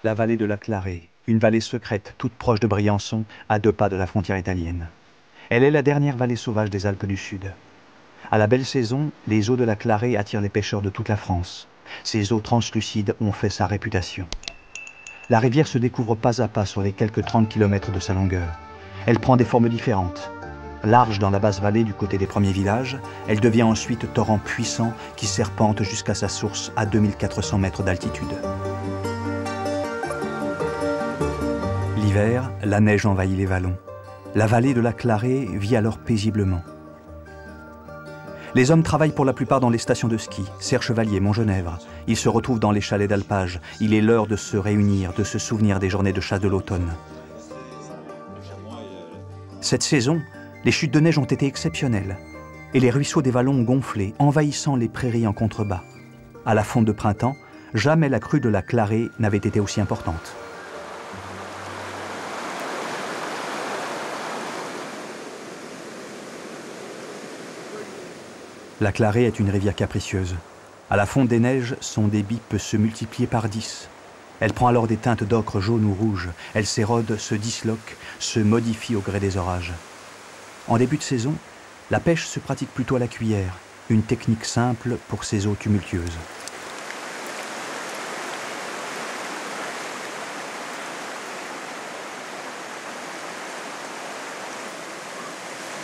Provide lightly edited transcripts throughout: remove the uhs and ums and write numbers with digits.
La vallée de la Clarée, une vallée secrète toute proche de Briançon, à 2 pas de la frontière italienne. Elle est la dernière vallée sauvage des Alpes du Sud. À la belle saison, les eaux de la Clarée attirent les pêcheurs de toute la France. Ces eaux translucides ont fait sa réputation. La rivière se découvre pas à pas sur les quelques 30 km de sa longueur. Elle prend des formes différentes. Large dans la basse vallée du côté des premiers villages, elle devient ensuite torrent puissant qui serpente jusqu'à sa source à 2400 mètres d'altitude. L'hiver, la neige envahit les vallons. La vallée de la Clarée vit alors paisiblement. Les hommes travaillent pour la plupart dans les stations de ski, Serre-Chevalier, Montgenèvre. Ils se retrouvent dans les chalets d'alpage. Il est l'heure de se réunir, de se souvenir des journées de chasse de l'automne. Cette saison, les chutes de neige ont été exceptionnelles et les ruisseaux des vallons ont gonflé, envahissant les prairies en contrebas. À la fonte de printemps, jamais la crue de la Clarée n'avait été aussi importante. La Clarée est une rivière capricieuse. À la fonte des neiges, son débit peut se multiplier par 10. Elle prend alors des teintes d'ocre jaune ou rouge. Elle s'érode, se disloque, se modifie au gré des orages. En début de saison, la pêche se pratique plutôt à la cuillère, une technique simple pour ces eaux tumultueuses.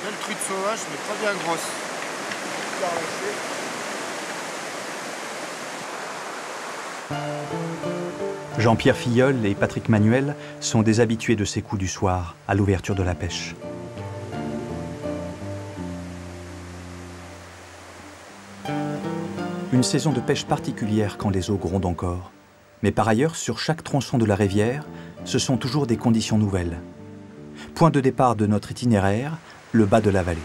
Belle truite sauvage, mais pas bien grosse. Jean-Pierre Filleul et Patrick Manuel sont des habitués de ces coups du soir, à l'ouverture de la pêche. Une saison de pêche particulière quand les eaux grondent encore. Mais par ailleurs, sur chaque tronçon de la rivière, ce sont toujours des conditions nouvelles. Point de départ de notre itinéraire, le bas de la vallée.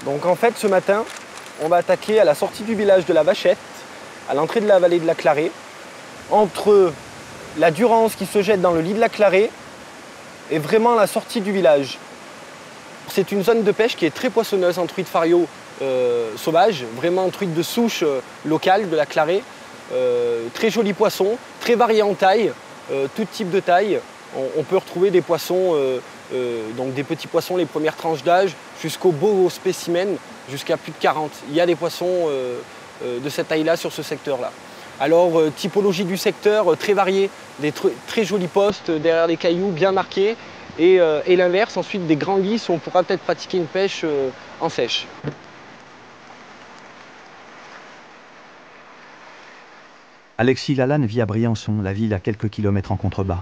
Donc en fait, ce matin, on va attaquer à la sortie du village de la Vachette, à l'entrée de la vallée de la Clarée, entre la Durance qui se jette dans le lit de la Clarée et vraiment la sortie du village. C'est une zone de pêche qui est très poissonneuse en truite fario sauvage, vraiment truite de souche locale de la Clarée. Très jolis poissons, très variés en taille, tout type de taille. On peut retrouver des poissons, donc des petits poissons, les premières tranches d'âge, jusqu'aux beaux spécimens, jusqu'à plus de 40. Il y a des poissons de cette taille-là sur ce secteur-là. Alors, typologie du secteur très variée, des très jolis postes derrière les cailloux bien marqués, et l'inverse, ensuite des grands lys où on pourra peut-être pratiquer une pêche en sèche. Alexis Lalanne vit à Briançon, la ville à quelques kilomètres en contrebas.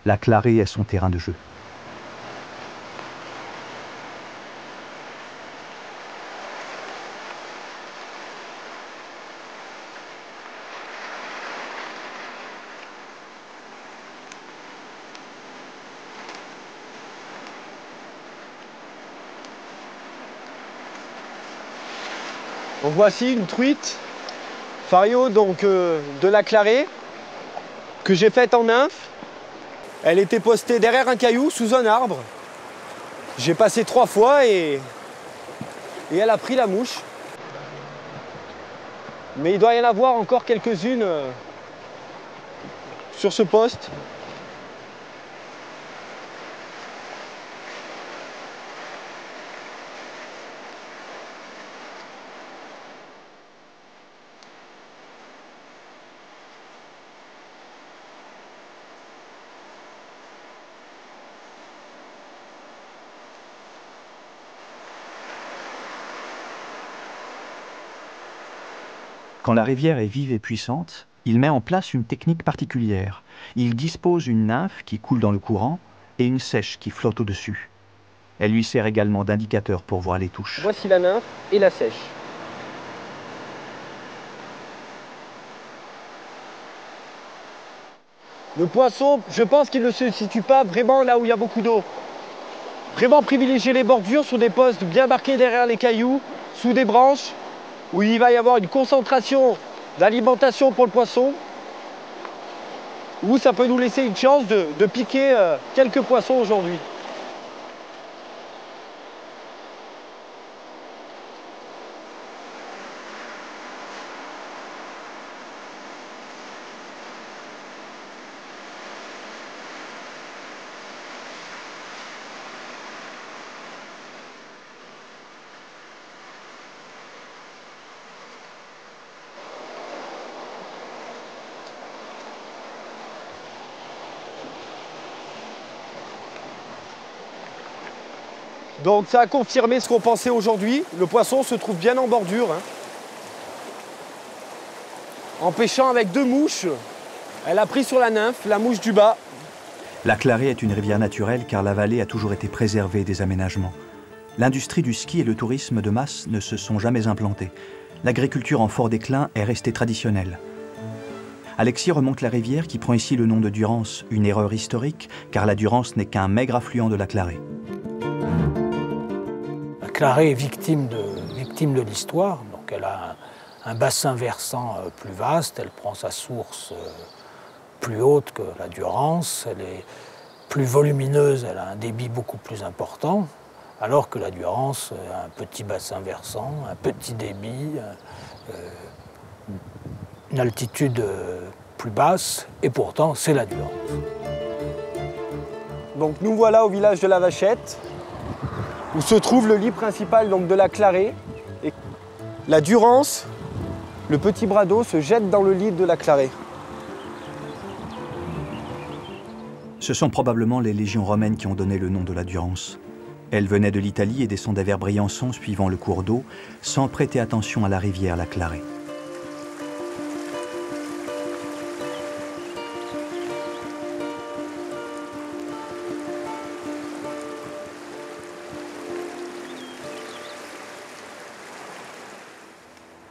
La Clarée est son terrain de jeu. Donc voici une truite fario donc, de la Clarée que j'ai faite en nymphe. Elle était postée derrière un caillou sous un arbre. J'ai passé 3 fois et elle a pris la mouche. Mais il doit y en avoir encore quelques-unes sur ce poste. Quand la rivière est vive et puissante, il met en place une technique particulière. Il dispose une nymphe qui coule dans le courant et une sèche qui flotte au-dessus. Elle lui sert également d'indicateur pour voir les touches. Voici la nymphe et la sèche. Le poisson, je pense qu'il ne se situe pas vraiment là où il y a beaucoup d'eau. Vraiment privilégier les bordures sur des postes bien marqués derrière les cailloux, sous des branches, où il va y avoir une concentration d'alimentation pour le poisson, où ça peut nous laisser une chance de piquer quelques poissons aujourd'hui. Donc ça a confirmé ce qu'on pensait aujourd'hui. Le poisson se trouve bien en bordure. En pêchant avec 2 mouches, elle a pris sur la nymphe, la mouche du bas. La Clarée est une rivière naturelle car la vallée a toujours été préservée des aménagements. L'industrie du ski et le tourisme de masse ne se sont jamais implantés. L'agriculture en fort déclin est restée traditionnelle. Alexis remonte la rivière qui prend ici le nom de Durance, une erreur historique car la Durance n'est qu'un maigre affluent de la Clarée. La Clarée est victime de l'histoire, donc elle a un bassin versant plus vaste, elle prend sa source plus haute que la Durance, elle est plus volumineuse, elle a un débit beaucoup plus important, alors que la Durance a un petit bassin versant, un petit débit, une altitude plus basse, et pourtant c'est la Durance. Donc nous voilà au village de la Vachette, où se trouve le lit principal donc, de la Clarée. Et la Durance, le petit bras d'eau, se jette dans le lit de la Clarée. Ce sont probablement les légions romaines qui ont donné le nom de la Durance. Elles venaient de l'Italie et descendaient vers Briançon suivant le cours d'eau, sans prêter attention à la rivière la Clarée.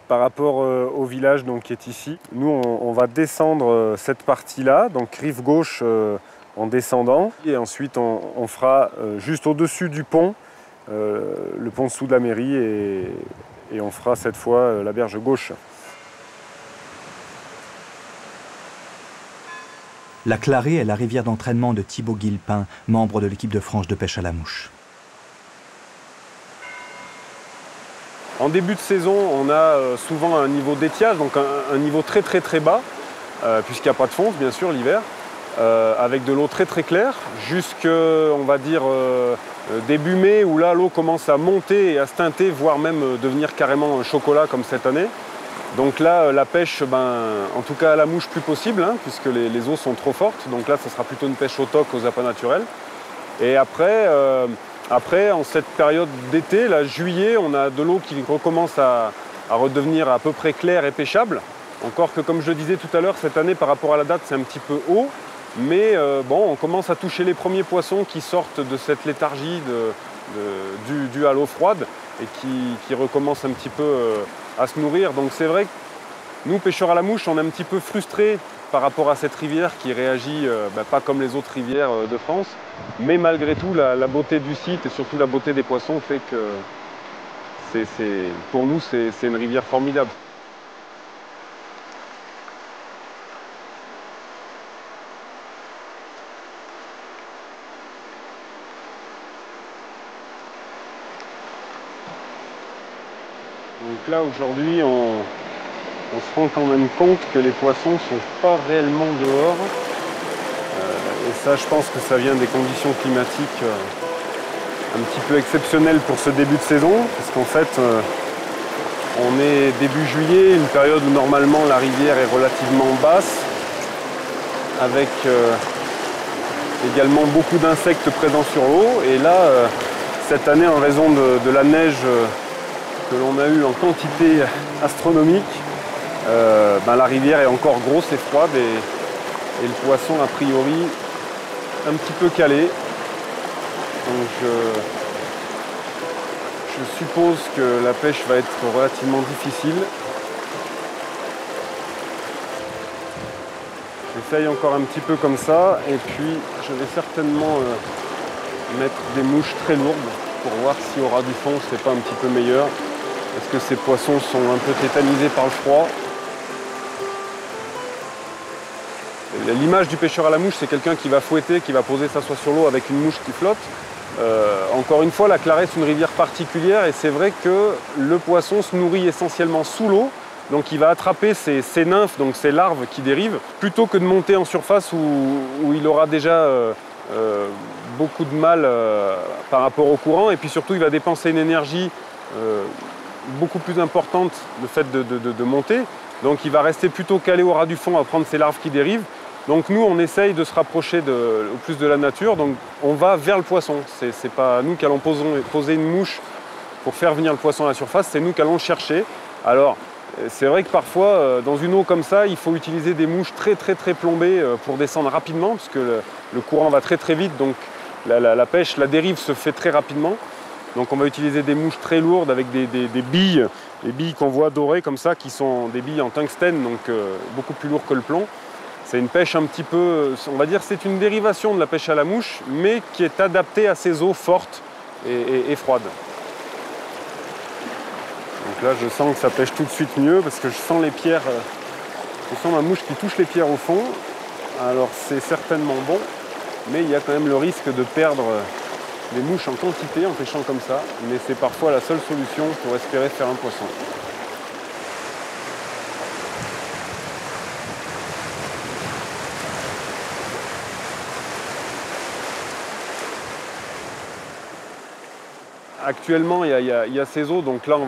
Par rapport au village donc, qui est ici, nous on va descendre cette partie-là, donc rive gauche en descendant, et ensuite on fera juste au-dessus du pont, le pont sous de la mairie, et on fera cette fois la berge gauche. La Clarée est la rivière d'entraînement de Thibaut Guillepin, membre de l'équipe de France de pêche à la mouche. En début de saison, on a souvent un niveau d'étiage, donc un niveau très bas, puisqu'il n'y a pas de fonte, bien sûr, l'hiver, avec de l'eau très claire, on va dire, début mai, où là, l'eau commence à monter et à se teinter, voire même devenir carrément un chocolat, comme cette année. Donc là, la pêche, en tout cas à la mouche, plus possible, hein, puisque les eaux sont trop fortes. Donc là, ce sera plutôt une pêche au toc, aux appâts naturels. Et après, en cette période d'été, là, juillet, on a de l'eau qui recommence à redevenir à peu près claire et pêchable. Encore que, comme je le disais tout à l'heure, cette année, par rapport à la date, c'est un petit peu haut. Mais bon, on commence à toucher les premiers poissons qui sortent de cette léthargie due à l'eau froide et qui recommencent un petit peu à se nourrir. Donc c'est vrai que nous, pêcheurs à la mouche, on est un petit peu frustrés par rapport à cette rivière qui réagit pas comme les autres rivières de France. Mais malgré tout, la beauté du site et surtout la beauté des poissons fait que pour nous, c'est une rivière formidable. Donc là, aujourd'hui, on se rend quand même compte que les poissons ne sont pas réellement dehors. Et ça, je pense que ça vient des conditions climatiques un petit peu exceptionnelles pour ce début de saison. Parce qu'en fait, on est début juillet, une période où normalement la rivière est relativement basse, avec également beaucoup d'insectes présents sur l'eau. Et là, cette année, en raison de la neige que l'on a eue en quantité astronomique, la rivière est encore grosse et froide et le poisson a priori un petit peu calé. Donc je suppose que la pêche va être relativement difficile. J'essaye encore un petit peu comme ça et puis je vais certainement mettre des mouches très lourdes pour voir si au ras du fond c'est pas un petit peu meilleur. Est-ce que ces poissons sont un peu tétanisés par le froid? L'image du pêcheur à la mouche, c'est quelqu'un qui va fouetter, qui va poser sa soie sur l'eau avec une mouche qui flotte. Encore une fois, la Clarée, c'est une rivière particulière et c'est vrai que le poisson se nourrit essentiellement sous l'eau. Donc il va attraper ces nymphes, donc ces larves qui dérivent, plutôt que de monter en surface où il aura déjà beaucoup de mal par rapport au courant. Et puis surtout, il va dépenser une énergie beaucoup plus importante, le fait de monter. Donc il va rester plutôt calé au ras du fond à prendre ces larves qui dérivent. Donc nous, on essaye de se rapprocher au plus de la nature, donc on va vers le poisson. C'est pas nous qui allons poser une mouche pour faire venir le poisson à la surface, c'est nous qui allons le chercher. Alors, c'est vrai que parfois, dans une eau comme ça, il faut utiliser des mouches très plombées pour descendre rapidement, parce que le courant va très vite, donc la pêche, la dérive se fait très rapidement. Donc on va utiliser des mouches très lourdes avec des billes, les billes qu'on voit dorées comme ça, qui sont des billes en tungstène, donc beaucoup plus lourdes que le plomb. C'est une pêche un petit peu, on va dire, c'est une dérivation de la pêche à la mouche, mais qui est adaptée à ces eaux fortes et froides. Donc là, je sens que ça pêche tout de suite mieux, parce que je sens les pierres, je sens ma mouche qui touche les pierres au fond. Alors c'est certainement bon, mais il y a quand même le risque de perdre des mouches en quantité en pêchant comme ça, mais c'est parfois la seule solution pour espérer faire un poisson. Actuellement, il y a ces eaux, donc là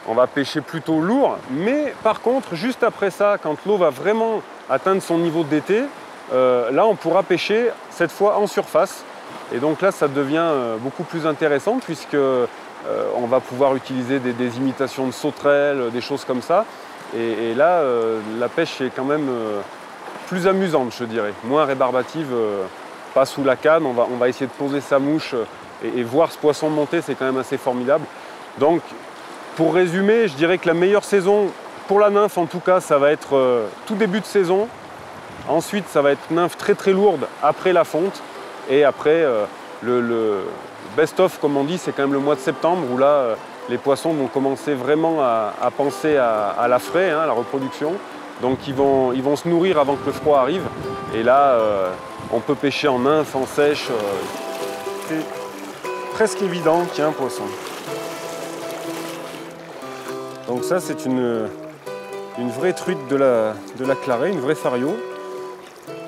on va pêcher plutôt lourd, mais par contre, juste après ça, quand l'eau va vraiment atteindre son niveau d'été, là on pourra pêcher cette fois en surface. Et donc là, ça devient beaucoup plus intéressant, puisque on va pouvoir utiliser des imitations de sauterelles, des choses comme ça. Et là, la pêche est quand même plus amusante, je dirais, moins rébarbative, pas sous la canne. On va essayer de poser sa mouche et voir ce poisson monter, c'est quand même assez formidable. Donc, pour résumer, je dirais que la meilleure saison, pour la nymphe en tout cas, ça va être tout début de saison. Ensuite, ça va être nymphe très lourde après la fonte. Et après, le best-of, comme on dit, c'est quand même le mois de septembre, où là, les poissons vont commencer vraiment à penser à la fraie, à la reproduction. Donc ils vont se nourrir avant que le froid arrive. Et là, on peut pêcher en nymphe, en sèche. C'est presque évident qu'il y a un poisson. Donc ça, c'est une vraie truite de la Clarée, une vraie fario,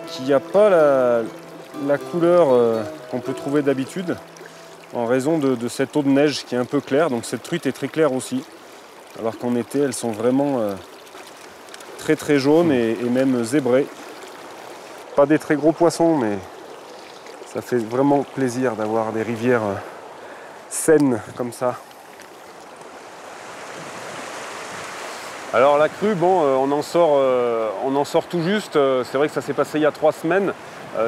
qui n'a pas la couleur qu'on peut trouver d'habitude, en raison de cette eau de neige qui est un peu claire. Donc cette truite est très claire aussi, alors qu'en été, elles sont vraiment très jaunes et même zébrées. Pas des très gros poissons, mais ça fait vraiment plaisir d'avoir des rivières saines comme ça. Alors la crue, bon, on en sort tout juste. C'est vrai que ça s'est passé il y a 3 semaines.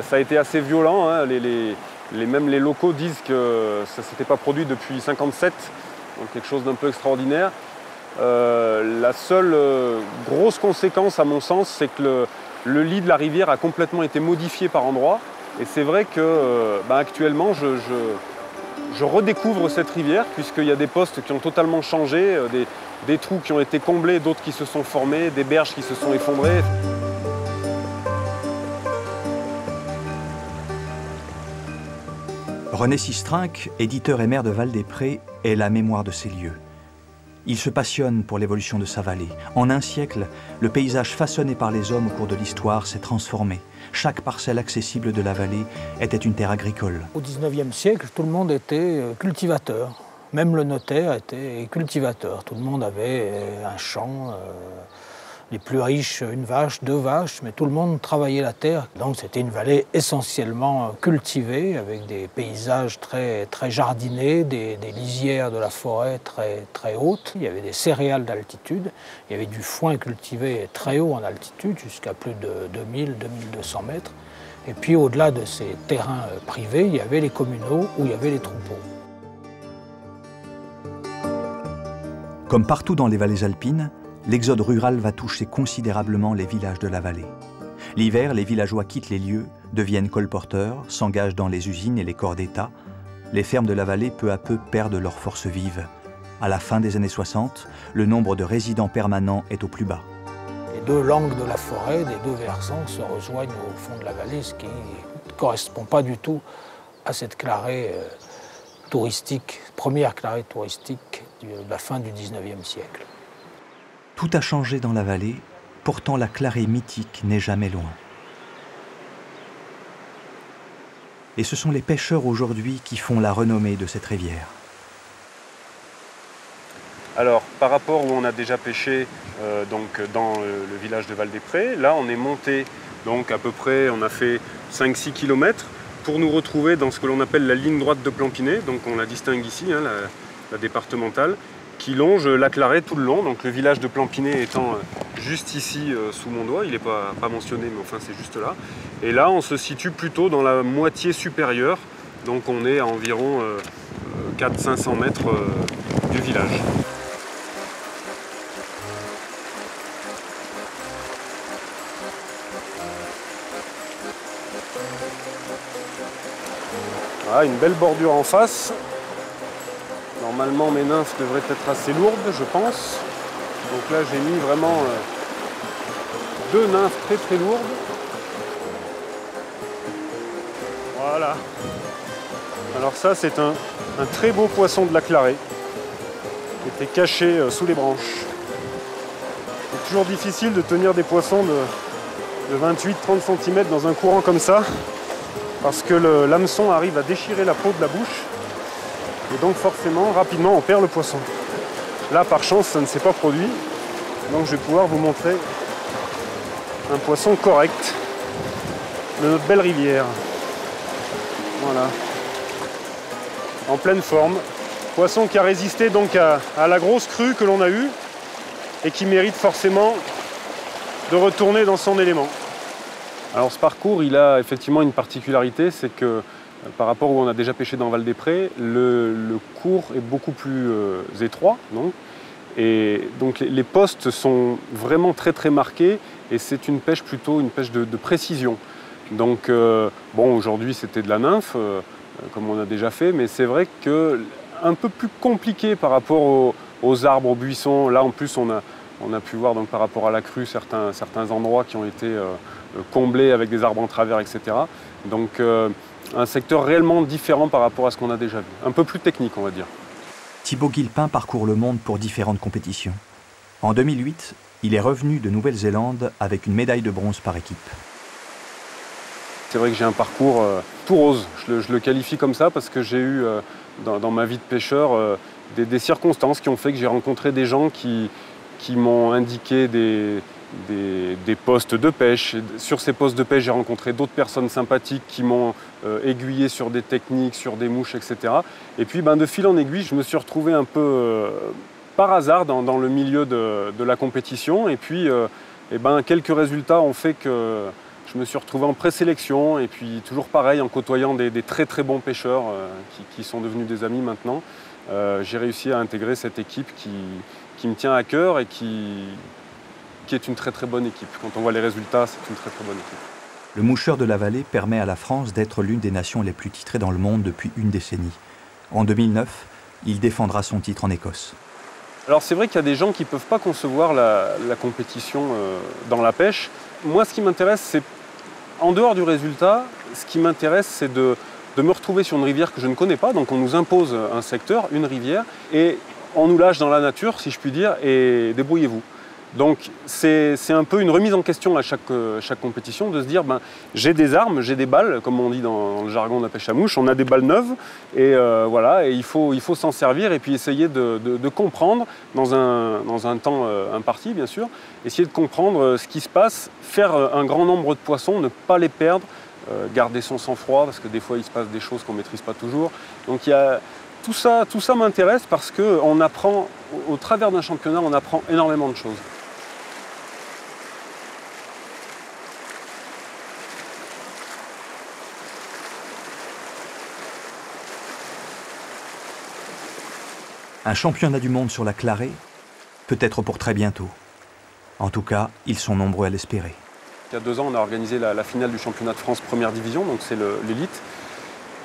Ça a été assez violent. Hein. Même les locaux disent que ça ne s'était pas produit depuis 1957. Donc quelque chose d'un peu extraordinaire. La seule grosse conséquence, à mon sens, c'est que le lit de la rivière a complètement été modifié par endroits. Et c'est vrai que actuellement, je redécouvre cette rivière, puisqu'il y a des postes qui ont totalement changé, des trous qui ont été comblés, d'autres qui se sont formés, des berges qui se sont effondrées. René Sistrinck, éditeur et maire de Val-des-Prés, est la mémoire de ces lieux. Il se passionne pour l'évolution de sa vallée. En un siècle, le paysage façonné par les hommes au cours de l'histoire s'est transformé. Chaque parcelle accessible de la vallée était une terre agricole. Au XIXe siècle, tout le monde était cultivateur. Même le notaire était cultivateur. Tout le monde avait un champ, les plus riches, une vache, 2 vaches, mais tout le monde travaillait la terre. Donc c'était une vallée essentiellement cultivée, avec des paysages très jardinés, des lisières de la forêt très hautes. Il y avait des céréales d'altitude, il y avait du foin cultivé très haut en altitude, jusqu'à plus de 2000-2200 mètres. Et puis au-delà de ces terrains privés, il y avait les communaux où il y avait les troupeaux. Comme partout dans les vallées alpines, l'exode rural va toucher considérablement les villages de la vallée. L'hiver, les villageois quittent les lieux, deviennent colporteurs, s'engagent dans les usines et les corps d'État. Les fermes de la vallée, peu à peu, perdent leur force vive. À la fin des années 60, le nombre de résidents permanents est au plus bas. Les 2 langues de la forêt, des 2 versants, se rejoignent au fond de la vallée, ce qui ne correspond pas du tout à cette clarée touristique, première clarée touristique de la fin du XIXe siècle. Tout a changé dans la vallée, pourtant la clarée mythique n'est jamais loin. Et ce sont les pêcheurs aujourd'hui qui font la renommée de cette rivière. Alors, par rapport où on a déjà pêché donc dans le village de Val-des-Prés, là on est monté Donc à peu près, on a fait 5-6 km pour nous retrouver dans ce que l'on appelle la ligne droite de Planpinet. Donc on la distingue ici, hein, la départementale, qui longe la Clarée tout le long. Donc le village de Planpinet étant juste ici sous mon doigt, il n'est pas mentionné, mais enfin c'est juste là. Et là, on se situe plutôt dans la moitié supérieure. Donc on est à environ 400-500 mètres du village. Voilà, une belle bordure en face. Normalement mes nymphes devraient être assez lourdes, je pense. Donc là j'ai mis vraiment 2 nymphes très très lourdes. Voilà. Alors ça c'est un très beau poisson de la Clarée qui était caché sous les branches. C'est toujours difficile de tenir des poissons de 28-30 cm dans un courant comme ça, parce que l'hameçon arrive à déchirer la peau de la bouche, et donc forcément, rapidement, on perd le poisson. Là, par chance, ça ne s'est pas produit, donc je vais pouvoir vous montrer un poisson correct de notre belle rivière. Voilà. En pleine forme. Poisson qui a résisté donc à la grosse crue que l'on a eue et qui mérite forcément de retourner dans son élément. Alors ce parcours, il a effectivement une particularité, c'est que par rapport où on a déjà pêché dans Val-des-Prés, le cours est beaucoup plus étroit. Et donc les postes sont vraiment très très marqués et c'est une pêche plutôt une pêche de précision. Donc bon, aujourd'hui c'était de la nymphe, comme on a déjà fait, mais c'est vrai que un peu plus compliqué par rapport aux arbres, aux buissons. Là en plus on a pu voir donc, par rapport à la crue certains endroits qui ont été comblés avec des arbres en travers, etc. Donc un secteur réellement différent par rapport à ce qu'on a déjà vu. Un peu plus technique, on va dire. Thibaut Guillepin parcourt le monde pour différentes compétitions. En 2008, il est revenu de Nouvelle-Zélande avec une médaille de bronze par équipe. C'est vrai que j'ai un parcours tout rose, je le qualifie comme ça parce que j'ai eu dans ma vie de pêcheur des circonstances qui ont fait que j'ai rencontré des gens qui m'ont indiqué des postes de pêche. Sur ces postes de pêche, j'ai rencontré d'autres personnes sympathiques qui m'ont aiguillé sur des techniques, sur des mouches, etc. Et puis de fil en aiguille, je me suis retrouvé un peu par hasard dans le milieu de la compétition. Et puis quelques résultats ont fait que je me suis retrouvé en présélection. Et puis toujours pareil, en côtoyant des très très bons pêcheurs qui sont devenus des amis maintenant, j'ai réussi à intégrer cette équipe qui me tient à cœur et qui est une très très bonne équipe. Quand on voit les résultats, c'est une très très bonne équipe. Le moucheur de la vallée permet à la France d'être l'une des nations les plus titrées dans le monde depuis une décennie. En 2009, il défendra son titre en Écosse. Alors c'est vrai qu'il y a des gens qui ne peuvent pas concevoir la compétition dans la pêche. Moi ce qui m'intéresse, c'est, en dehors du résultat, ce qui m'intéresse c'est de me retrouver sur une rivière que je ne connais pas. Donc on nous impose un secteur, une rivière, et on nous lâche dans la nature, si je puis dire, et débrouillez-vous. Donc c'est un peu une remise en question à chaque compétition, de se dire j'ai des armes, j'ai des balles, comme on dit dans le jargon de la pêche à mouche, on a des balles neuves et voilà, et il faut s'en servir et puis essayer de comprendre dans un temps imparti bien sûr, essayer de comprendre ce qui se passe, faire un grand nombre de poissons, ne pas les perdre, garder son sang-froid parce que des fois il se passe des choses qu'on ne maîtrise pas toujours. Donc il y a tout ça m'intéresse parce qu'on apprend, au travers d'un championnat, on apprend énormément de choses. Un championnat du monde sur la Clarée, peut-être pour très bientôt. En tout cas, ils sont nombreux à l'espérer. Il y a 2 ans, on a organisé la finale du championnat de France première division, donc c'est l'élite.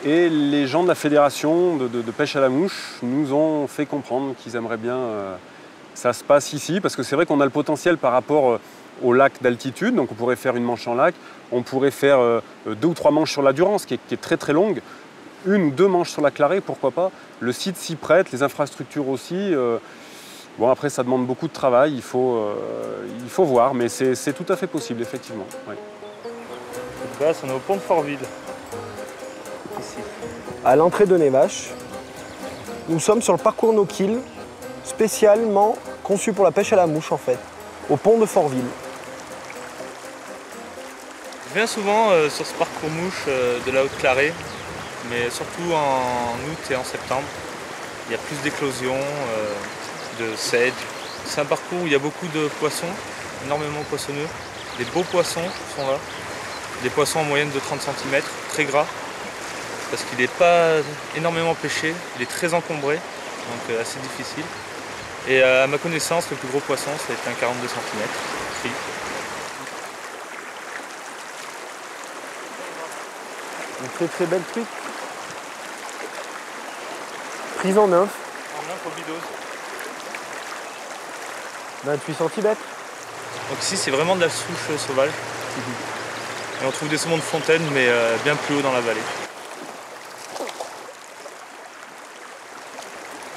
Et les gens de la fédération de pêche à la mouche nous ont fait comprendre qu'ils aimeraient bien que ça se passe ici, parce que c'est vrai qu'on a le potentiel par rapport au lac d'altitude, donc on pourrait faire une manche en lac, on pourrait faire 2 ou 3 manches sur la Durance, qui est très très longue, 1 ou 2 manches sur la Clarée, pourquoi pas. Le site s'y prête, les infrastructures aussi. Bon, après, ça demande beaucoup de travail, il faut voir, mais c'est tout à fait possible, effectivement. Ouais. Là, on est au pont de Fortville. Ici. À l'entrée de Névache, nous sommes sur le parcours no-kill, spécialement conçu pour la pêche à la mouche en fait, au pont de Fortville. viens souvent sur ce parcours mouche de la Haute-Clarée, mais surtout en août et en septembre. Il y a plus d'éclosions, de sedge. C'est un parcours où il y a beaucoup de poissons, énormément poissonneux. Des beaux poissons sont là, des poissons en moyenne de 30 cm, très gras, parce qu'il n'est pas énormément pêché, il est très encombré, donc assez difficile. Et à ma connaissance, le plus gros poisson, ça a été un 42 cm. Pris. Une très très belle truite. Prise en nymphe. En nymphe au bidose. 28 cm. Donc ici, c'est vraiment de la souche sauvage. Et on trouve des saumons de fontaine, mais bien plus haut dans la vallée.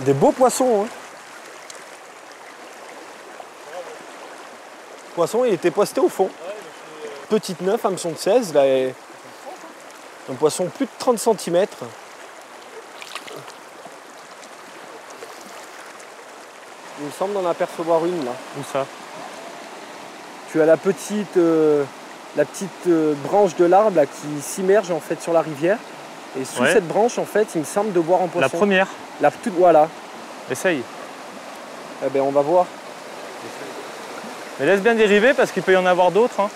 Des beaux poissons. Hein. Le poisson, il était posté au fond. Petite nymphe, hameçon de 16. Là, un poisson plus de 30 cm. Il me semble d'en apercevoir une là. Où ça? Tu as la petite branche de l'arbre là, qui s'immerge en fait sur la rivière. Et sous cette branche, en fait, il me semble de voir un poisson. La première? La toute, voilà. Essaye. Eh ben, on va voir. Mais laisse bien dériver parce qu'il peut y en avoir d'autres. Hein.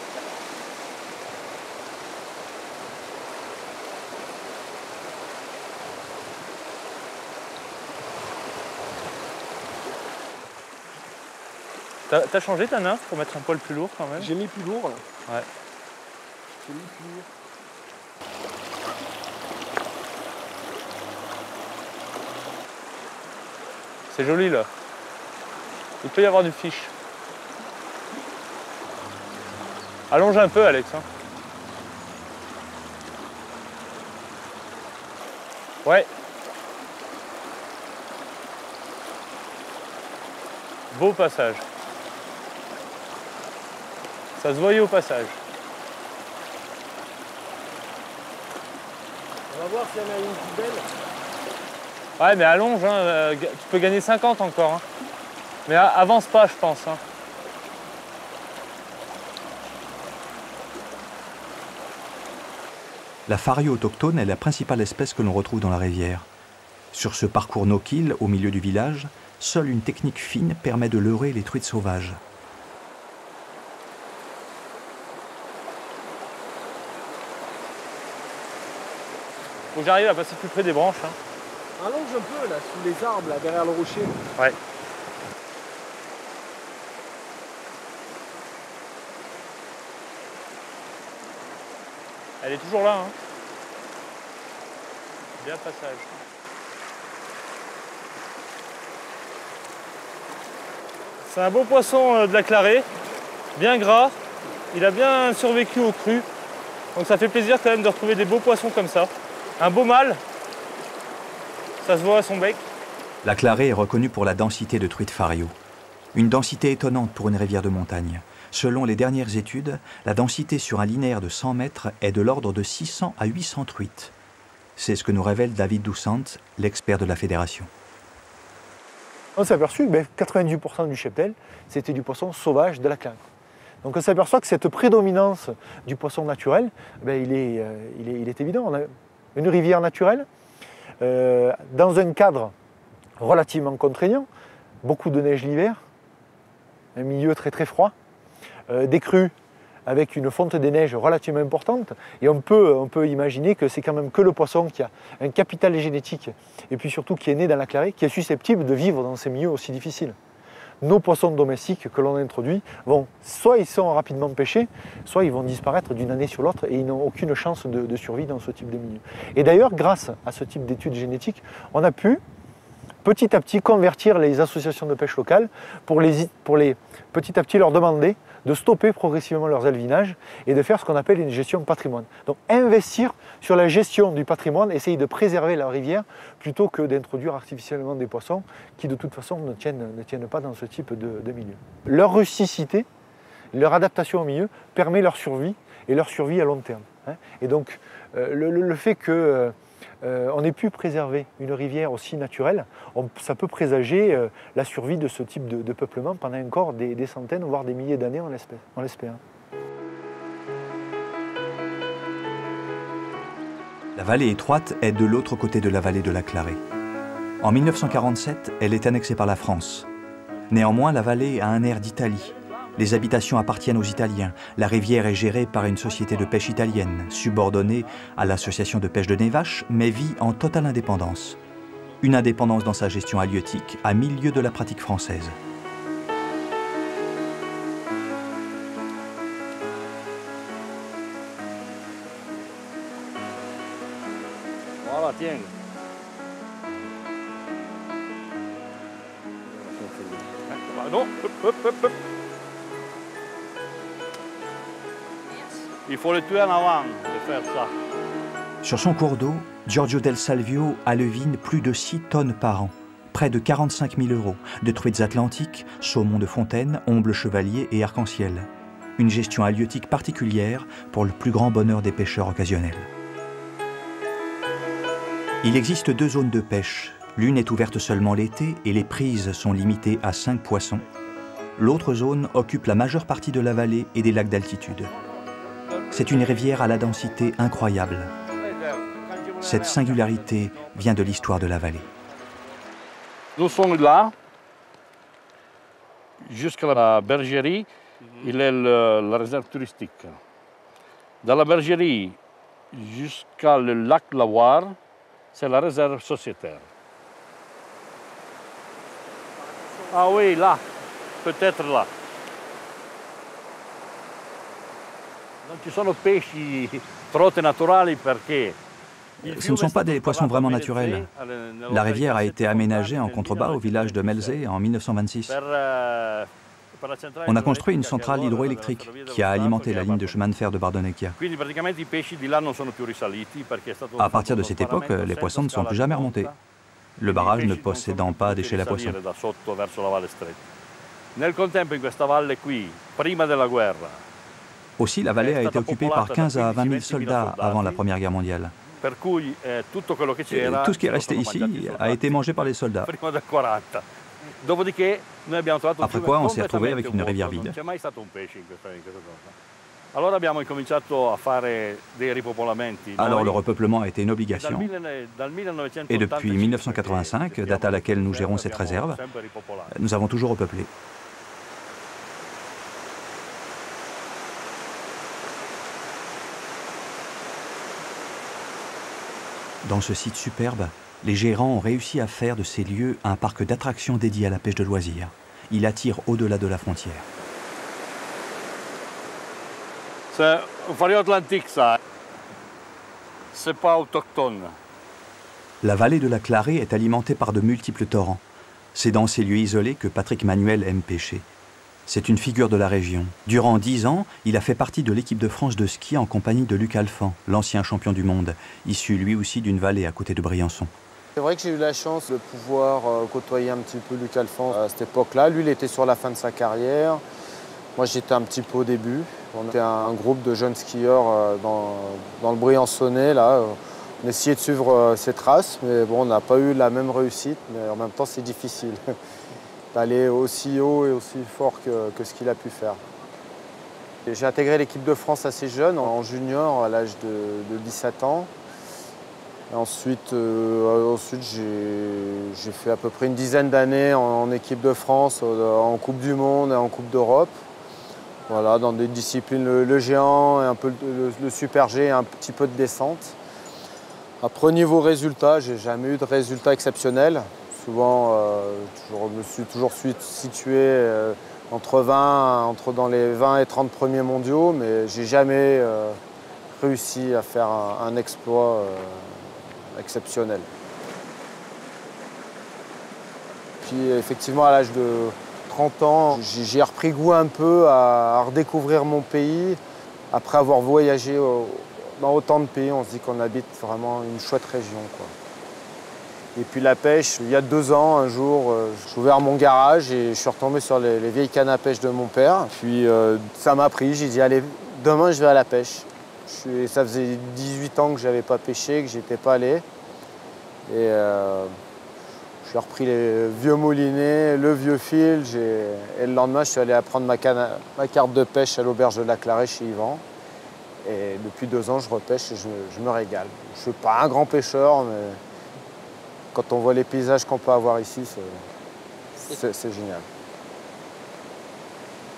T'as changé ta nymphe pour mettre un poil plus lourd quand même? J'ai mis plus lourd là. Ouais. J'ai mis plus lourd. C'est joli là. Il peut y avoir du fiche. Allonge un peu, Alex. Hein. Ouais. Beau passage. Ça se voyait au passage. On va voir s'il y en a une plus belle. Ouais, mais allonge, hein, tu peux gagner 50 encore. Hein. Mais avance pas, je pense. Hein. La fario autochtone est la principale espèce que l'on retrouve dans la rivière. Sur ce parcours no-kill au milieu du village, seule une technique fine permet de leurrer les truites sauvages. Faut que j'arrive à passer plus près des branches. Hein. Allonge un peu là, sous les arbres, là, derrière le rocher. Ouais. Elle est toujours là. Hein. Bien passage. C'est un beau poisson de la Clarée, bien gras. Il a bien survécu au cru. Donc ça fait plaisir quand même de retrouver des beaux poissons comme ça. Un beau mâle. Ça se voit à son bec. La Clarée est reconnue pour la densité de truites fario. Une densité étonnante pour une rivière de montagne. Selon les dernières études, la densité sur un linéaire de 100 mètres est de l'ordre de 600 à 800 truites. C'est ce que nous révèle David Doucent, l'expert de la fédération. On s'est aperçu que 98% du cheptel, c'était du poisson sauvage de la Clarée. Donc on s'aperçoit que cette prédominance du poisson naturel, il est évident. On a une rivière naturelle, dans un cadre relativement contraignant, beaucoup de neige l'hiver, un milieu très très froid, des crues avec une fonte des neiges relativement importante, et on peut imaginer que c'est quand même que le poisson qui a un capital génétique, et puis surtout qui est né dans la Clarée, qui est susceptible de vivre dans ces milieux aussi difficiles. Nos poissons domestiques que l'on introduit soit ils sont rapidement pêchés, soit ils vont disparaître d'une année sur l'autre et ils n'ont aucune chance de survie dans ce type de milieu. Et d'ailleurs, grâce à ce type d'études génétiques, on a pu petit à petit convertir les associations de pêche locales pour petit à petit leur demander de stopper progressivement leurs élevinages et de faire ce qu'on appelle une gestion patrimoine. Donc investir sur la gestion du patrimoine, essayer de préserver la rivière plutôt que d'introduire artificiellement des poissons qui de toute façon ne tiennent pas dans ce type de milieu. Leur rusticité, leur adaptation au milieu permet leur survie et leur survie à long terme. Et donc le fait que on ait pu préserver une rivière aussi naturelle, ça peut présager la survie de ce type de peuplement pendant encore des centaines, voire des milliers d'années, on l'espère. La vallée étroite est de l'autre côté de la vallée de la Clarée. En 1947, elle est annexée par la France. Néanmoins, la vallée a un air d'Italie. Les habitations appartiennent aux Italiens. La rivière est gérée par une société de pêche italienne, subordonnée à l'association de pêche de Nevache, mais vit en totale indépendance. Une indépendance dans sa gestion halieutique, à 1000 lieues de la pratique française. Voilà, tiens. Non, hop, hop, hop. Il faut le tuer en avant de faire ça. Sur son cours d'eau, Giorgio del Salvio alevine plus de 6 tonnes par an, près de 45 000 €, de truites atlantiques, saumons de fontaine, ombles chevaliers et arc-en-ciel. Une gestion halieutique particulière pour le plus grand bonheur des pêcheurs occasionnels. Il existe 2 zones de pêche. L'une est ouverte seulement l'été et les prises sont limitées à 5 poissons. L'autre zone occupe la majeure partie de la vallée et des lacs d'altitude. C'est une rivière à la densité incroyable. Cette singularité vient de l'histoire de la vallée. Nous sommes là, jusqu'à la bergerie, il est la réserve touristique. Dans la bergerie, jusqu'à le lac Lavoir, c'est la réserve sociétaire. Ah oui, là, peut-être là. Non ci sono pesci trote naturali perché Ce ne sont pas des poissons vraiment naturels. La rivière a été aménagée en contrebas au village de Melzé en 1926. On a construit une centrale hydroélectrique qui a alimenté la ligne de chemin de fer de Bardonecchia. À partir de cette époque, les poissons ne sont plus jamais remontés, le barrage ne possédant pas d'échelle à poissons. Aussi, la vallée a été occupée par 15 à 20 000 soldats avant la Première Guerre mondiale. Et tout ce qui est resté ici a été mangé par les soldats. Après quoi, on s'est retrouvé avec une rivière vide. Alors le repeuplement a été une obligation. Et depuis 1985, date à laquelle nous gérons cette réserve, nous avons toujours repeuplé. Dans ce site superbe, les gérants ont réussi à faire de ces lieux un parc d'attractions dédié à la pêche de loisirs. Il attire au-delà de la frontière. C'est un phare atlantique, ça. C'est pas autochtone. La vallée de la Clarée est alimentée par de multiples torrents. C'est dans ces lieux isolés que Patrick Manuel aime pêcher. C'est une figure de la région. Durant 10 ans, il a fait partie de l'équipe de France de ski en compagnie de Luc Alphand, l'ancien champion du monde, issu lui aussi d'une vallée à côté de Briançon. C'est vrai que j'ai eu la chance de pouvoir côtoyer un petit peu Luc Alphand à cette époque-là. Lui, il était sur la fin de sa carrière. Moi, j'étais un petit peu au début. On était un groupe de jeunes skieurs dans le Briançonnais. Là. On essayait de suivre ses traces, mais bon, on n'a pas eu la même réussite. Mais en même temps, c'est difficile d'aller aussi haut et aussi fort que ce qu'il a pu faire. J'ai intégré l'équipe de France assez jeune, en junior, à l'âge de 17 ans. Et ensuite j'ai fait à peu près une dizaine d'années en équipe de France, en Coupe du Monde et en Coupe d'Europe. Voilà, dans des disciplines, le géant, et un peu le super G et un petit peu de descente. Après, au niveau résultat, j'ai jamais eu de résultat exceptionnel. Souvent, je me suis toujours situé dans les 20 et 30 premiers mondiaux, mais j'ai jamais réussi à faire un exploit exceptionnel. Puis effectivement, à l'âge de 30 ans, j'ai repris goût un peu à redécouvrir mon pays. Après avoir voyagé dans autant de pays, on se dit qu'on habite vraiment une chouette région, quoi. Et puis la pêche, il y a 2 ans, un jour, j'ai ouvert mon garage et je suis retombé sur les vieilles cannes à pêche de mon père. Puis ça m'a pris, j'ai dit allez, demain je vais à la pêche. Ça faisait 18 ans que je n'avais pas pêché, que je n'étais pas allé. Et j'ai repris les vieux moulinets, le vieux fil. Et le lendemain, je suis allé prendre ma carte de pêche à l'auberge de la Clarée chez Yvan. Et depuis 2 ans, je repêche et je me régale. Je ne suis pas un grand pêcheur, mais quand on voit les paysages qu'on peut avoir ici, c'est génial.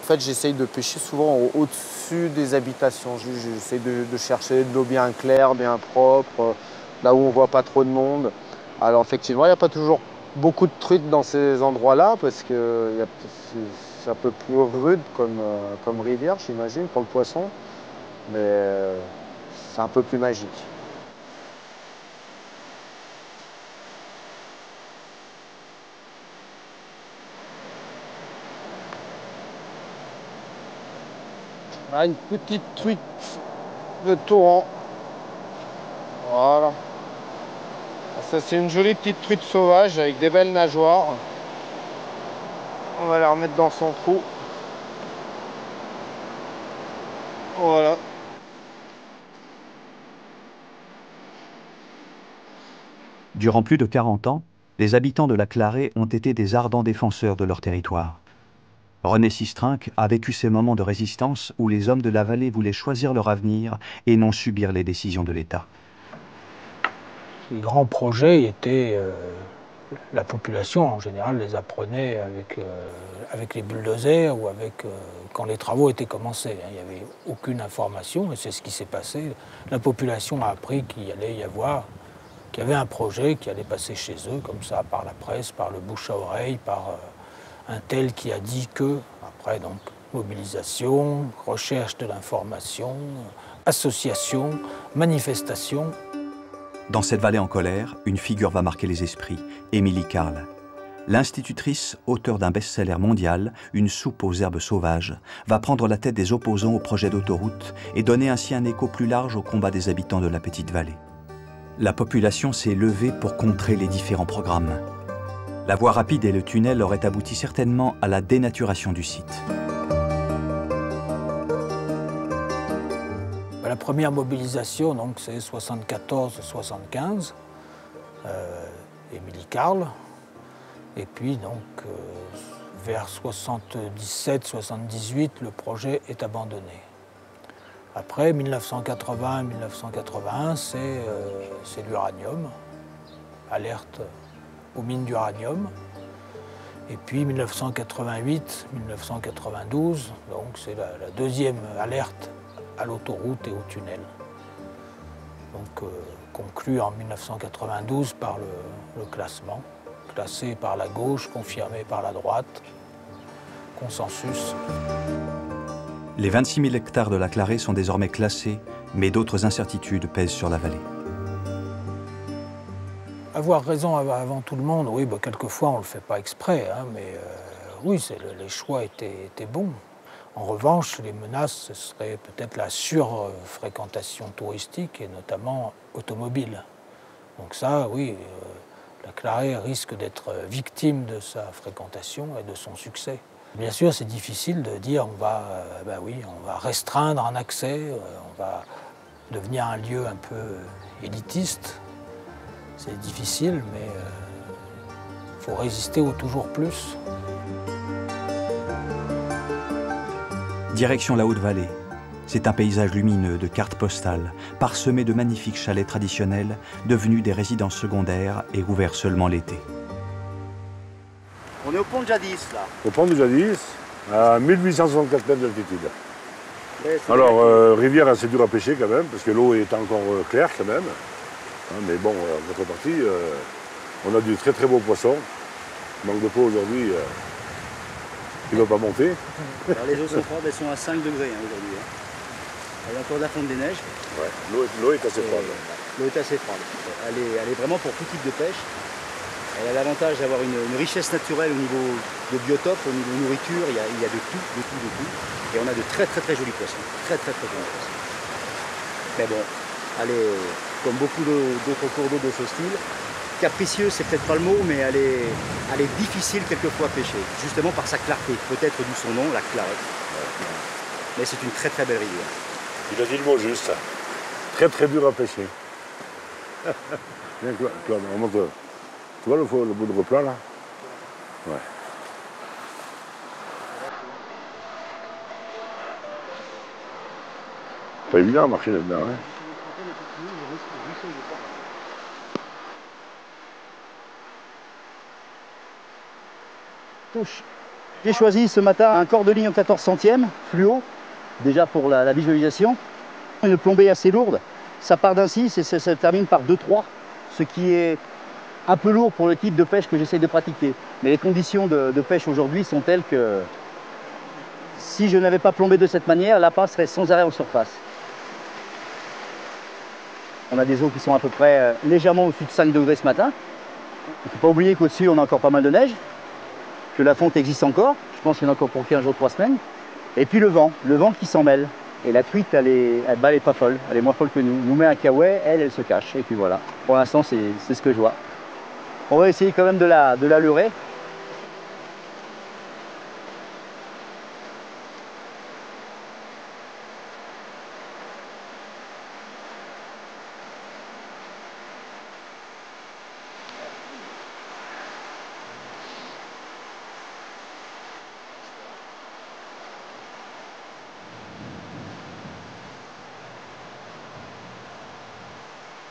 En fait, j'essaye de pêcher souvent au-dessus des habitations. J'essaie de chercher de l'eau bien claire, bien propre, là où on ne voit pas trop de monde. Alors effectivement, il n'y a pas toujours beaucoup de truites dans ces endroits-là, parce que c'est un peu plus rude comme rivière, j'imagine, pour le poisson. Mais c'est un peu plus magique. Là, une petite truite de torrent. Voilà. Ça, c'est une jolie petite truite sauvage avec des belles nageoires. On va la remettre dans son trou. Voilà. Durant plus de 40 ans, les habitants de la Clarée ont été des ardents défenseurs de leur territoire. René Sistrinck a vécu ces moments de résistance où les hommes de la vallée voulaient choisir leur avenir et non subir les décisions de l'État. Les grands projets étaient... la population, en général, les apprenait avec les bulldozers ou quand les travaux étaient commencés. Il n'y avait aucune information et c'est ce qui s'est passé. La population a appris qu'il allait y avoir, qu'il y avait un projet qui allait passer chez eux, comme ça, par la presse, par le bouche à oreille, par un tel qui a dit que. Après, donc, mobilisation, recherche de l'information, association, manifestation. Dans cette vallée en colère, une figure va marquer les esprits, Émilie Carle. L'institutrice, auteure d'un best-seller mondial, Une soupe aux herbes sauvages, va prendre la tête des opposants au projet d'autoroute et donner ainsi un écho plus large au combat des habitants de la petite vallée. La population s'est levée pour contrer les différents programmes. La voie rapide et le tunnel auraient abouti certainement à la dénaturation du site. La première mobilisation, donc, c'est 74-75, Émilie Carle. Et puis, donc, vers 77-78, le projet est abandonné. Après, 1980-1981, c'est l'uranium, alerte aux mines d'uranium. Et puis 1988-1992, donc c'est la deuxième alerte à l'autoroute et au tunnel. Donc conclu en 1992 par le classement, classé par la gauche, confirmé par la droite, consensus. Les 26 000 hectares de la Clarée sont désormais classés, mais d'autres incertitudes pèsent sur la vallée. Avoir raison avant tout le monde, oui, bah, quelquefois on ne le fait pas exprès, hein, mais oui, les choix étaient bons. En revanche, les menaces, ce serait peut-être la surfréquentation touristique et notamment automobile. Donc ça, oui, la Clarée risque d'être victime de sa fréquentation et de son succès. Bien sûr, c'est difficile de dire on va restreindre un accès, on va devenir un lieu un peu élitiste. C'est difficile, mais il faut résister au toujours plus. Direction la Haute-Vallée. C'est un paysage lumineux de cartes postales, parsemé de magnifiques chalets traditionnels, devenus des résidences secondaires et ouverts seulement l'été. On est au pont de Jadis, là. Au pont de Jadis, à 1864 mètres d'altitude. Alors, rivière assez dure à pêcher quand même, parce que l'eau est encore claire quand même. Hein, mais bon, en contrepartie, on a du très très beau poisson. Manque de peau aujourd'hui, qui ne va pas monter. Alors, les eaux sont froides, elles sont à 5 degrés hein, aujourd'hui. Hein. Il y a encore de la fonte des neiges. Ouais, l'eau est assez froide. L'eau est assez froide. Elle est vraiment pour tout type de pêche. Elle a l'avantage d'avoir une richesse naturelle au niveau de biotope, au niveau de nourriture, il y a de tout. Et on a de très jolis poissons. Très jolis poissons. Mais bon, elle est, comme beaucoup d'autres cours d'eau de ce style, capricieuse, c'est peut-être pas le mot, mais elle est difficile quelquefois à pêcher, justement par sa clarté, peut-être d'où son nom, la Clarée. Mais c'est une très belle rivière. Il a dit le mot juste. Très dur à pêcher. Viens, Claude, on monte. Tu vois le bout de replat là? Ouais. pas évident à marcher là-dedans. Hein. J'ai choisi ce matin un corps de ligne en 14 centièmes, fluo, déjà pour la visualisation. Une plombée assez lourde, ça part d'un 6 et ça termine par 2-3, ce qui est un peu lourd pour le type de pêche que j'essaie de pratiquer. Mais les conditions de pêche aujourd'hui sont telles que si je n'avais pas plombé de cette manière, l'appât serait sans arrêt en surface. On a des eaux qui sont à peu près légèrement au-dessus de 5 degrés ce matin. Il ne faut pas oublier qu'au-dessus on a encore pas mal de neige, que la fonte existe encore, je pense qu'il y en a encore pour 15 jours, 3 semaines. Et puis le vent qui s'en mêle. Et la truite, elle est pas folle, elle est moins folle que nous. Nous met un caouet, elle se cache. Et puis voilà, pour l'instant c'est ce que je vois. On va essayer quand même de la leurrer.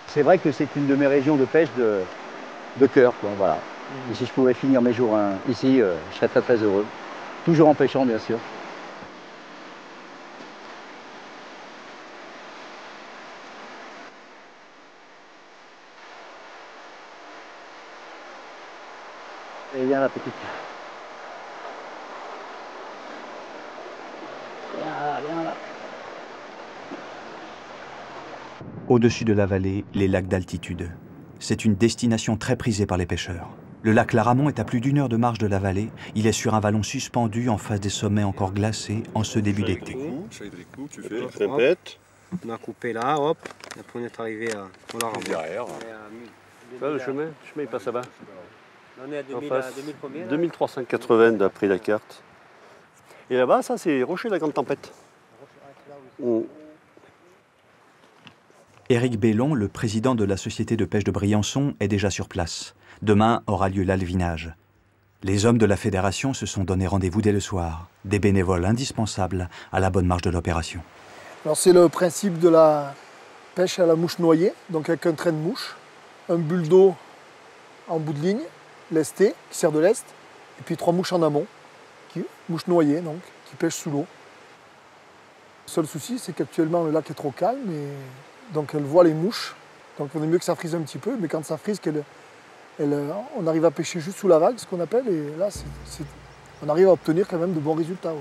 C'est vrai que c'est une de mes régions de pêche de cœur, quoi, voilà. Et si je pouvais finir mes jours ici, je serais très très heureux. Toujours en pêchant, bien sûr. Et viens la petite. Viens là. Au-dessus de la vallée, les lacs d'altitude. C'est une destination très prisée par les pêcheurs. Le lac Laramont est à plus d'1 heure de marche de la vallée. Il est sur un vallon suspendu en face des sommets encore glacés en ce début d'été. Tu fais répète. On a coupé là, hop, et après on est arrivé au Laramont. Derrière. Le chemin il passe là-bas. On est à 2000 combien 2380 d'après la carte. Et là-bas, ça c'est Rocher de la Grande Tempête. Éric Bellon, le président de la Société de pêche de Briançon, est déjà sur place. Demain aura lieu l'alvinage. Les hommes de la fédération se sont donné rendez-vous dès le soir, des bénévoles indispensables à la bonne marche de l'opération. Alors c'est le principe de la pêche à la mouche noyée, donc avec un train de mouche, un bulle d'eau en bout de ligne, lesté, qui sert de lest, et puis 3 mouches en amont, mouches noyées donc, qui pêchent sous l'eau. Le seul souci, c'est qu'actuellement le lac est trop calme, et donc elle voit les mouches, donc on est mieux que ça frise un petit peu, mais quand ça frise, on arrive à pêcher juste sous la vague, ce qu'on appelle, et là on arrive à obtenir quand même de bons résultats. Ouais.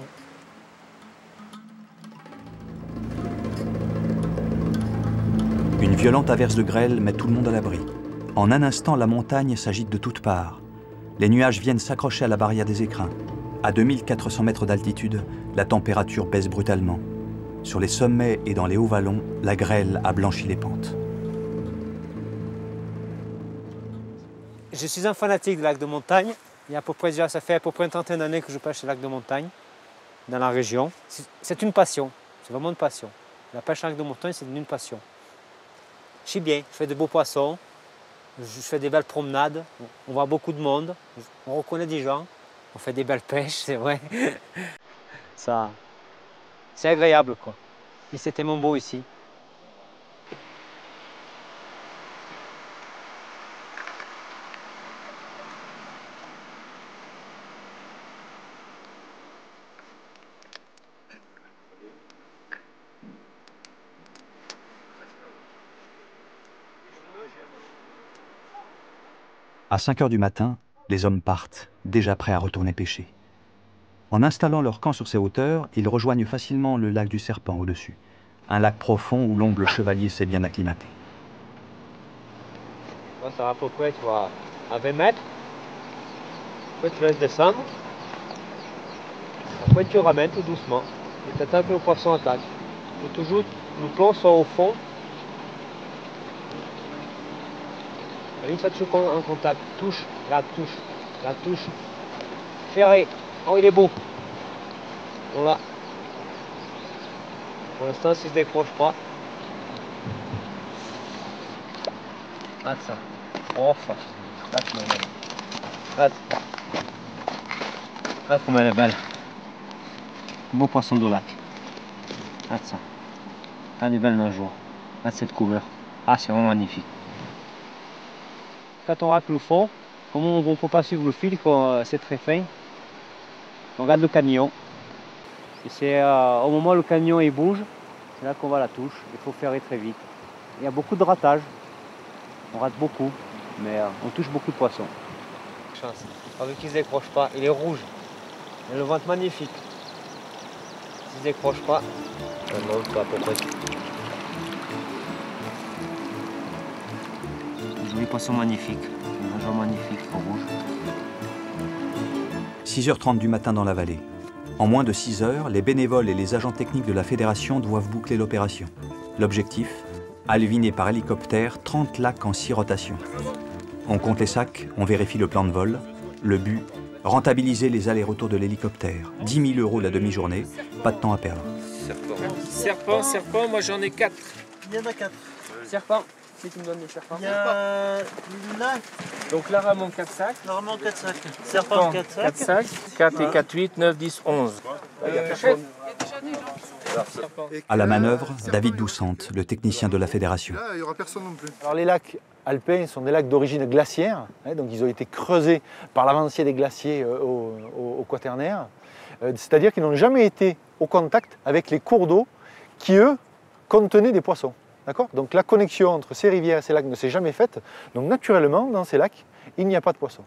Une violente averse de grêle met tout le monde à l'abri. En un instant, la montagne s'agite de toutes parts. Les nuages viennent s'accrocher à la barrière des écrins. À 2400 mètres d'altitude, la température baisse brutalement. Sur les sommets et dans les hauts vallons, la grêle a blanchi les pentes. Je suis un fanatique des lacs de montagne. Ça fait à peu près une trentaine d'années que je pêche les lacs de montagne dans la région. C'est une passion, c'est vraiment une passion. La pêche en lac de montagne, c'est une passion. Je suis bien, je fais de beaux poissons, je fais des belles promenades, on voit beaucoup de monde, on reconnaît des gens, on fait des belles pêches, c'est vrai. C'est agréable, quoi. Et c'est tellement beau ici. À 5 heures du matin, les hommes partent, déjà prêts à retourner pêcher. En installant leur camp sur ces hauteurs, ils rejoignent facilement le lac du Serpent au-dessus. Un lac profond où l'ongle chevalier s'est bien acclimaté. Ça va à peu près, tu vois, à 20 mètres. Après tu laisses descendre. Après tu ramènes tout doucement. Et tu attends que le poisson attaque. Il faut toujours, le plomb soit au fond. Et une fois que tu es en contact, touche, la touche. Ferré. Oh, il est beau. Voilà. Pour l'instant, s'il ne se décroche pas. Regarde ça. Enfin. Regarde comme elle est belle. Regarde comme elle est belle. Beau poisson de lac. Regarde ça. Regardez bien le jour. Regarde cette couleur. Ah, c'est vraiment magnifique. Quand on rate le fond, comme on ne peut pas suivre le fil, c'est très fin. On regarde le canyon. Et c'est au moment où le canyon il bouge, c'est là qu'on va à la touche. Il faut faire très vite. Il y a beaucoup de ratage. On rate beaucoup, mais on touche beaucoup de poissons. Chance. Avec qu'ils ne décrochent pas, il est rouge. Il a le ventre magnifique. S'ils ne décrochent pas, non, pas à peu près. Un joli poisson magnifique, un jour magnifique en rouge. 6h30 du matin dans la vallée. En moins de 6 heures, les bénévoles et les agents techniques de la fédération doivent boucler l'opération. L'objectif, alviner par hélicoptère 30 lacs en 6 rotations. On compte les sacs, on vérifie le plan de vol. Le but, rentabiliser les allers-retours de l'hélicoptère. 10 000 € la demi-journée, pas de temps à perdre. Serpent, moi j'en ai 4. Il y en a 4. Serpent, si tu me donnes les serpents. Il y a là. Donc là, Ramon 4 sacs. Normalement 4 sacs. Serpent 4 sacs. 4 sacs. 4 et 4, 8, 9, 10, 11. À la manœuvre, David Doucente, le technicien de la fédération. Là, il n'y aura personne non plus. Alors les lacs alpins sont des lacs d'origine glaciaire, donc ils ont été creusés par l'avancée des glaciers au Quaternaire. C'est-à-dire qu'ils n'ont jamais été au contact avec les cours d'eau qui, eux, contenaient des poissons. Donc la connexion entre ces rivières et ces lacs ne s'est jamais faite. Donc naturellement, dans ces lacs, il n'y a pas de poissons.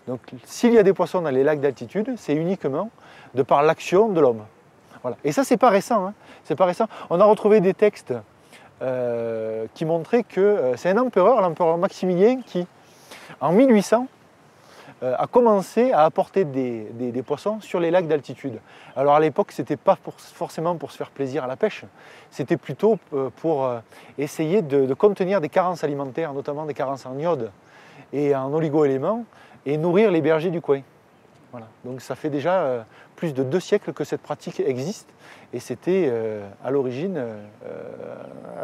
Donc s'il y a des poissons dans les lacs d'altitude, c'est uniquement de par l'action de l'homme. Voilà. Et ça, c'est pas récent. Hein. C'est pas récent. On a retrouvé des textes qui montraient que c'est un empereur, l'empereur Maximilien, qui, en 1800, a commencé à apporter des poissons sur les lacs d'altitude. Alors à l'époque, ce n'était pas forcément pour se faire plaisir à la pêche, c'était plutôt pour essayer de contenir des carences alimentaires, notamment des carences en iode et en oligo-éléments, et nourrir les bergers du coin. Voilà. Donc ça fait déjà plus de 2 siècles que cette pratique existe, et c'était à l'origine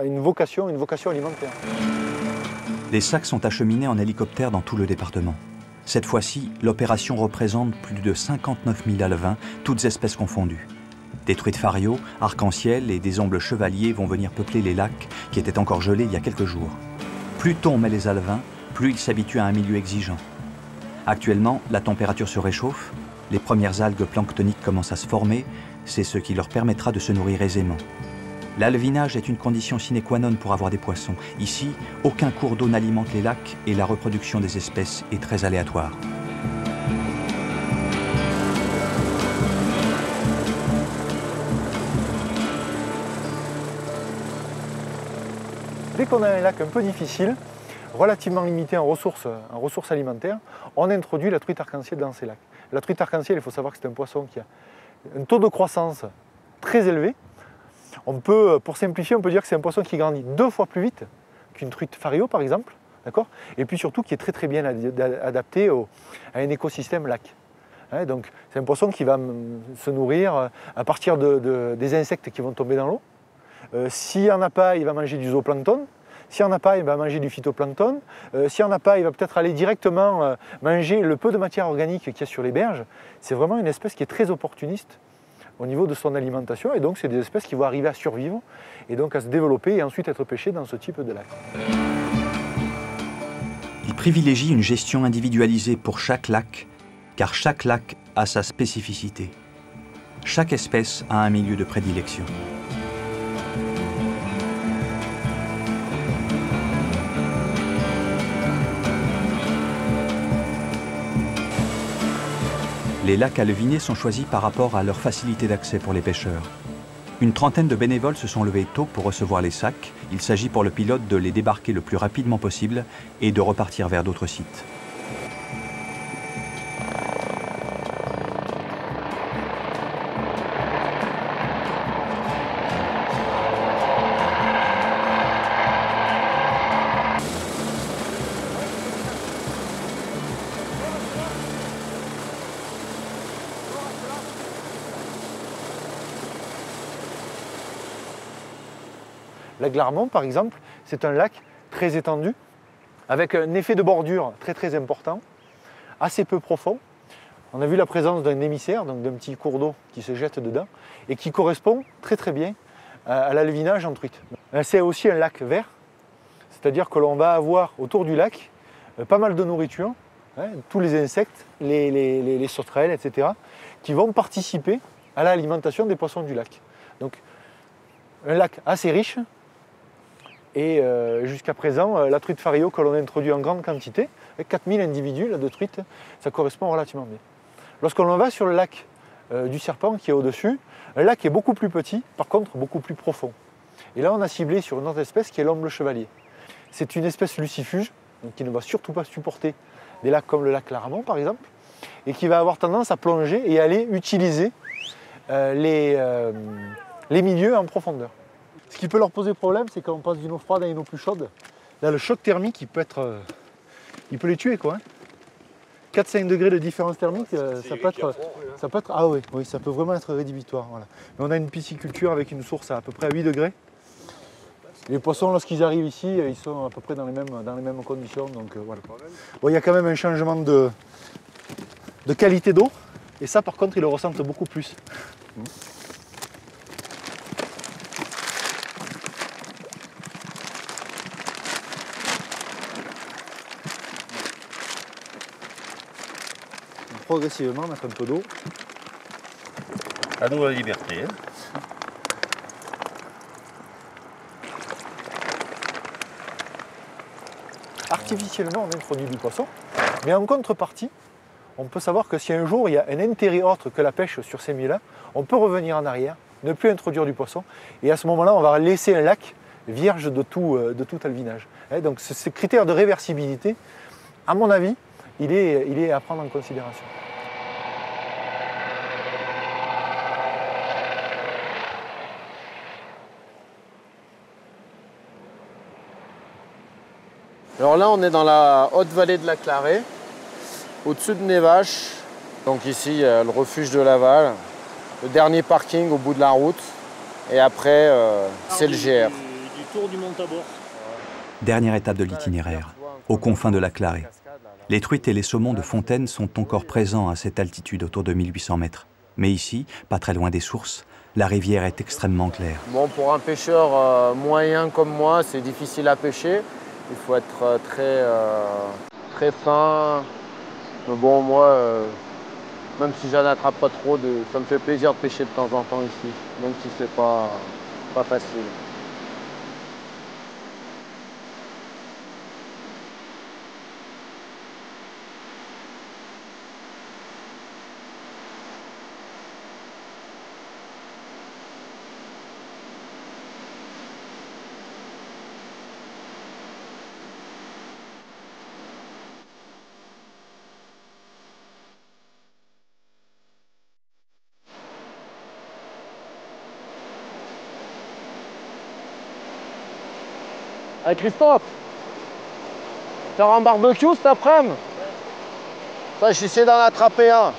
une vocation alimentaire. Les sacs sont acheminés en hélicoptère dans tout le département. Cette fois-ci, l'opération représente plus de 59 000 alevins, toutes espèces confondues. Des truites fario, arc-en-ciel et des ombles chevaliers vont venir peupler les lacs qui étaient encore gelés il y a quelques jours. Plus tôt on met les alevins, plus ils s'habituent à un milieu exigeant. Actuellement, la température se réchauffe, les premières algues planctoniques commencent à se former, c'est ce qui leur permettra de se nourrir aisément. L'alvinage est une condition sine qua non pour avoir des poissons. Ici, aucun cours d'eau n'alimente les lacs et la reproduction des espèces est très aléatoire. Dès qu'on a un lac un peu difficile, relativement limité en ressources alimentaires, on introduit la truite arc-en-ciel dans ces lacs. La truite arc-en-ciel, il faut savoir que c'est un poisson qui a un taux de croissance très élevé. On peut, pour simplifier, on peut dire que c'est un poisson qui grandit 2 fois plus vite qu'une truite fario, par exemple, et puis surtout qui est très très bien adapté à un écosystème lac. Donc c'est un poisson qui va se nourrir à partir des insectes qui vont tomber dans l'eau. S'il n'y en a pas, il va manger du zooplancton. S'il n'y en a pas, il va manger du phytoplancton. S'il n'y en a pas, il va peut-être aller directement manger le peu de matière organique qu'il y a sur les berges. C'est vraiment une espèce qui est très opportuniste au niveau de son alimentation, et donc c'est des espèces qui vont arriver à survivre et donc à se développer et ensuite être pêchées dans ce type de lac. Il privilégie une gestion individualisée pour chaque lac, car chaque lac a sa spécificité. Chaque espèce a un milieu de prédilection. Les lacs alvinés sont choisis par rapport à leur facilité d'accès pour les pêcheurs. Une trentaine de bénévoles se sont levés tôt pour recevoir les sacs. Il s'agit pour le pilote de les débarquer le plus rapidement possible et de repartir vers d'autres sites. Lac Larmont, par exemple, c'est un lac très étendu, avec un effet de bordure très très important, assez peu profond. On a vu la présence d'un émissaire, donc d'un petit cours d'eau qui se jette dedans, et qui correspond très très bien à l'alvinage en truite. C'est aussi un lac vert, c'est-à-dire que l'on va avoir autour du lac pas mal de nourriture, hein, tous les insectes, les sauterelles, etc., qui vont participer à l'alimentation des poissons du lac. Donc un lac assez riche, et jusqu'à présent, la truite fario que l'on a introduit en grande quantité, avec 4000 individus là, de truite, ça correspond relativement bien. Lorsqu'on va sur le lac du Serpent qui est au-dessus, un lac est beaucoup plus petit, par contre beaucoup plus profond. Et là on a ciblé sur une autre espèce qui est l'omble chevalier. C'est une espèce lucifuge, donc qui ne va surtout pas supporter des lacs comme le lac Laramont par exemple, et qui va avoir tendance à plonger et aller utiliser les milieux en profondeur. Ce qui peut leur poser problème, c'est quand on passe d'une eau froide à une eau plus chaude. Là, le choc thermique, il peut les tuer, quoi. 4-5 degrés de différence thermique, ça peut être... Ah oui, ça peut vraiment être rédhibitoire. Voilà. Mais on a une pisciculture avec une source à peu près à 8 degrés. Les poissons, lorsqu'ils arrivent ici, ils sont à peu près dans les mêmes conditions. Donc, voilà. Bon, il y a quand même un changement de qualité d'eau. Et ça, par contre, ils le ressentent beaucoup plus. Progressivement, mettre un peu d'eau. À nous la liberté. Hein. Artificiellement, on introduit du poisson, mais en contrepartie, on peut savoir que si un jour il y a un intérêt autre que la pêche sur ces milieux-là, on peut revenir en arrière, ne plus introduire du poisson, et à ce moment-là, on va laisser un lac vierge de tout alvinage. Donc ce critère de réversibilité, à mon avis, il est à prendre en considération. Alors là, on est dans la haute vallée de la Clarée, au-dessus de Névache. Donc ici, il y a le refuge de Laval, le dernier parking au bout de la route, et après, c'est le GR. Du tour du Mont Tabor. Dernière étape de l'itinéraire, aux confins de la Clarée. Les truites et les saumons de fontaine sont encore présents à cette altitude, autour de 1800 mètres. Mais ici, pas très loin des sources, la rivière est extrêmement claire. Bon, pour un pêcheur moyen comme moi, c'est difficile à pêcher. Il faut être très fin. Mais bon, moi, même si j'en attrape pas trop, ça me fait plaisir de pêcher de temps en temps ici. Même si c'est pas facile. Hey Christophe, faire un barbecue cet après-midi? Ça, j'ai essayé d'en attraper un.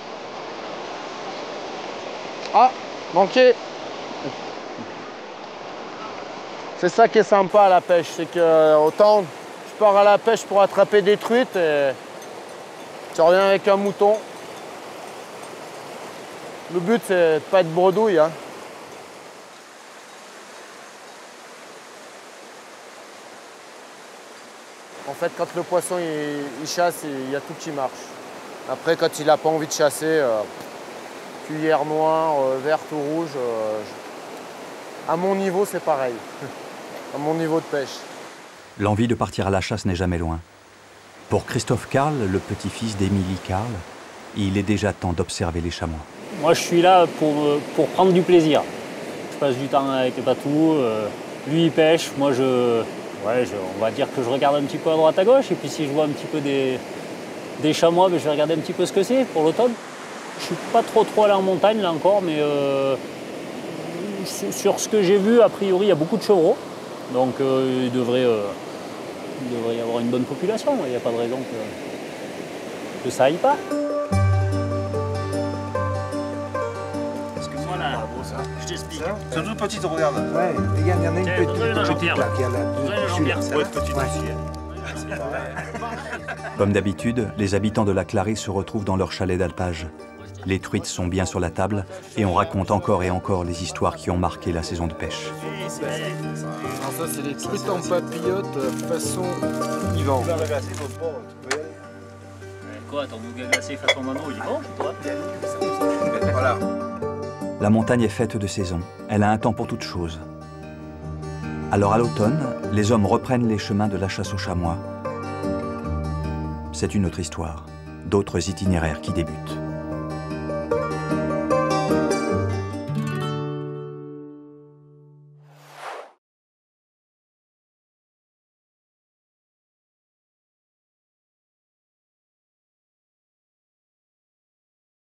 Ah, manqué. C'est ça qui est sympa à la pêche, c'est que autant tu pars à la pêche pour attraper des truites et tu reviens avec un mouton. Le but, c'est de pas être bredouille. Hein. En fait, quand le poisson il chasse, il y a tout qui marche. Après, quand il n'a pas envie de chasser, cuillère noire, verte ou rouge, à mon niveau, c'est pareil. À mon niveau de pêche. L'envie de partir à la chasse n'est jamais loin. Pour Christophe Carl, le petit-fils d'Émilie Carl, il est déjà temps d'observer les chamois. Moi, je suis là pour prendre du plaisir. Je passe du temps avec les patous. Lui, il pêche. Moi, on va dire que je regarde un petit peu à droite à gauche. Et puis, si je vois un petit peu des chamois, je vais regarder un petit peu ce que c'est pour l'automne. Je suis pas trop allé en montagne, là encore, mais sur ce que j'ai vu, a priori, il y a beaucoup de chevreaux. Donc, il devrait y avoir une bonne population. Il n'y a pas de raison que ça aille pas. Je t'explique. C'est une toute petite, regarde. Ouais, il y en a une petite là qui a Comme d'habitude, les habitants de la Clarée se retrouvent dans leur chalet d'alpage. Les truites sont bien sur la table et on raconte encore et encore les histoires qui ont marqué la saison de pêche. Alors ça, c'est les truites en papillote façon Yvan. Quoi, ton bouga glacé façon Mano, il est bon, toi? Voilà. La montagne est faite de saisons. Elle a un temps pour toute chose. Alors à l'automne, les hommes reprennent les chemins de la chasse aux chamois. C'est une autre histoire, d'autres itinéraires qui débutent.